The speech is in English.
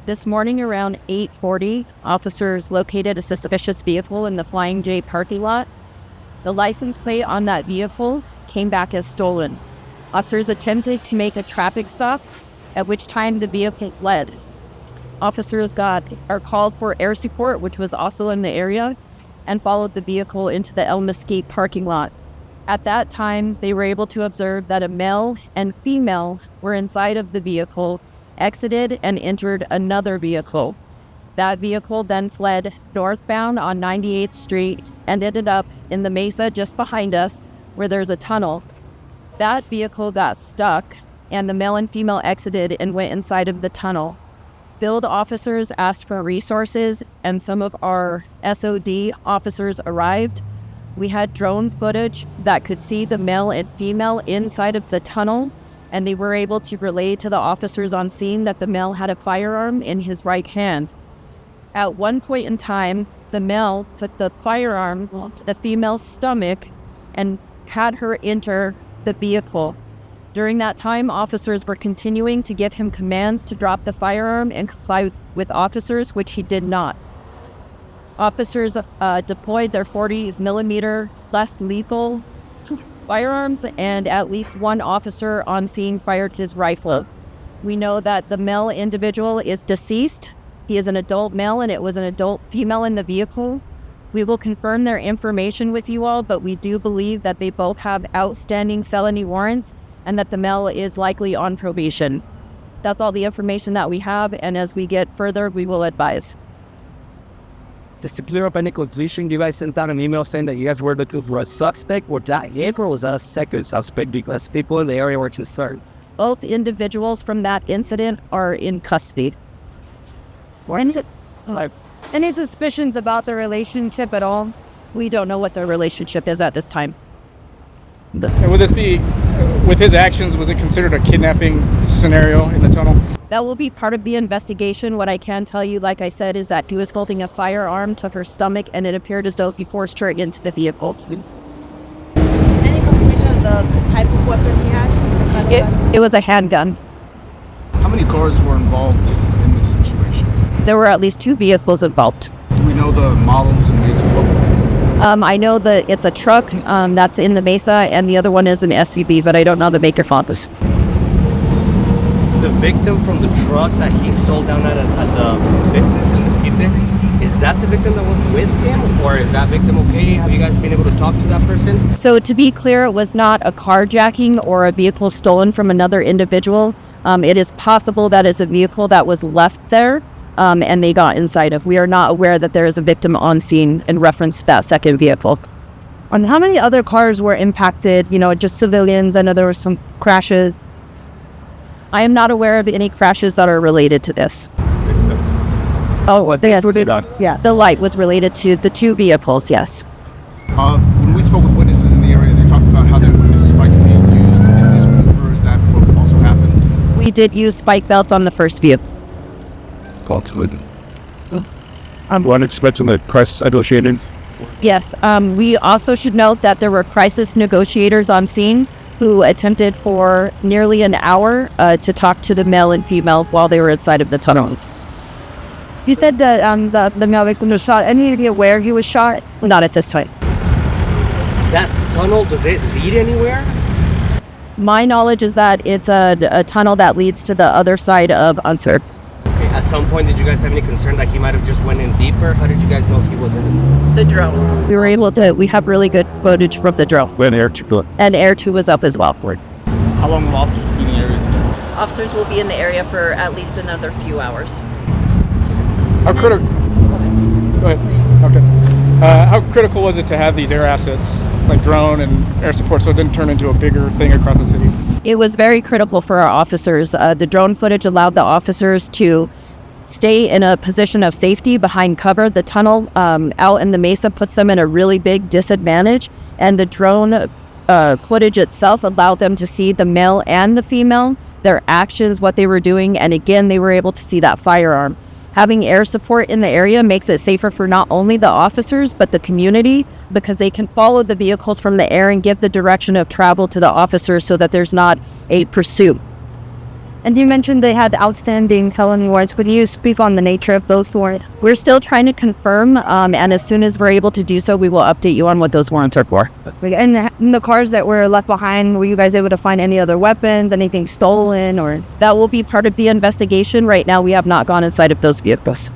This morning around 8:40, officers located a suspicious vehicle in the Flying J parking lot. The license plate on that vehicle came back as stolen. Officers attempted to make a traffic stop, at which time the vehicle fled. Officers are called for air support, which was also in the area, and followed the vehicle into the Mesquite parking lot. At that time, they were able to observe that a male and female were inside of the vehicle, exited, and entered another vehicle. That vehicle then fled northbound on 98th Street and ended up in the mesa just behind us where there's a tunnel. That vehicle got stuck and the male and female exited and went inside of the tunnel. Field officers asked for resources and some of our SOD officers arrived. We had drone footage that could see the male and female inside of the tunnel, and they were able to relay to the officers on scene that the male had a firearm in his right hand. At one point in time, the male put the firearm to the female's stomach and had her enter the vehicle. During that time, officers were continuing to give him commands to drop the firearm and comply with officers, which he did not. Officers deployed their 40 millimeter less lethal firearms, and at least one officer on scene fired his rifle. We know that the male individual is deceased. He is an adult male and it was an adult female in the vehicle. We will confirm their information with you all, but we do believe that they both have outstanding felony warrants and that the male is likely on probation. That's all the information that we have, and as we get further, we will advise. Just to clear up any confusion, you guys sent out an email saying that you guys were looking for a suspect. Was that him or was that a second suspect? Because people in the area were concerned. Both individuals from that incident are in custody. Any suspicions about the relationship at all? We don't know what their relationship is at this time. And would this be, with his actions, was it considered a kidnapping scenario in the tunnel? That will be part of the investigation. What I can tell you, like I said, is that he was holding a firearm to her stomach and it appeared as though he forced her into the vehicle. Any confirmation of the type of weapon he had? It was a handgun. How many cars were involved in this situation? There were at least 2 vehicles involved. Do we know the models and makes of both? I know that it's a truck that's in the mesa, and the other one is an SUV, but I don't know the maker fonts. The victim from the truck that he stole down at the business in Mesquite, is that the victim that was with him, or is that victim okay? Have you guys been able to talk to that person? So to be clear, it was not a carjacking or a vehicle stolen from another individual. It is possible that it's a vehicle that was left there and they got inside of. We are not aware that there is a victim on scene in reference to that second vehicle. And how many other cars were impacted? Just civilians. I know there were some crashes. I am not aware of any crashes that are related to this. The light was related to the 2 vehicles, yes. When we spoke with witnesses in the area, they talked about how they witnessed spikes being used in this maneuver. Is that what also happened? We did use spike belts on the first vehicle. I'm one expecting the crisis negotiating. Yes, we also should note that there were crisis negotiators on scene who attempted for nearly an hour to talk to the male and female while they were inside of the tunnel. You said that the male victim was shot. Any idea where he was shot? Not at this time. That tunnel, does it lead anywhere? My knowledge is that it's a tunnel that leads to the other side of Unser. Okay, at some point, did you guys have any concern that he might have just went in deeper? How did you guys know if he was in it? The drone. We have really good footage from the drone. When Air 2. And Air 2 was up as well. How long will officers be in the area today? Officers will be in the area for at least another few hours. How critical? Go ahead. Okay. How critical was it to have these air assets, like drone and air support, so it didn't turn into a bigger thing across the city? It was very critical for our officers. The drone footage allowed the officers to stay in a position of safety behind cover. The tunnel out in the mesa puts them in a really big disadvantage, and the drone footage itself allowed them to see the male and the female, their actions, what they were doing, and again, they were able to see that firearm. Having air support in the area makes it safer for not only the officers, but the community, because they can follow the vehicles from the air and give the direction of travel to the officers so that there's not a pursuit. And you mentioned they had outstanding felony warrants. Could you speak on the nature of those warrants? We're still trying to confirm, and as soon as we're able to do so, we will update you on what those warrants are for. And in the cars that were left behind, were you guys able to find any other weapons, anything stolen, or that will be part of the investigation? Right now, we have not gone inside of those vehicles.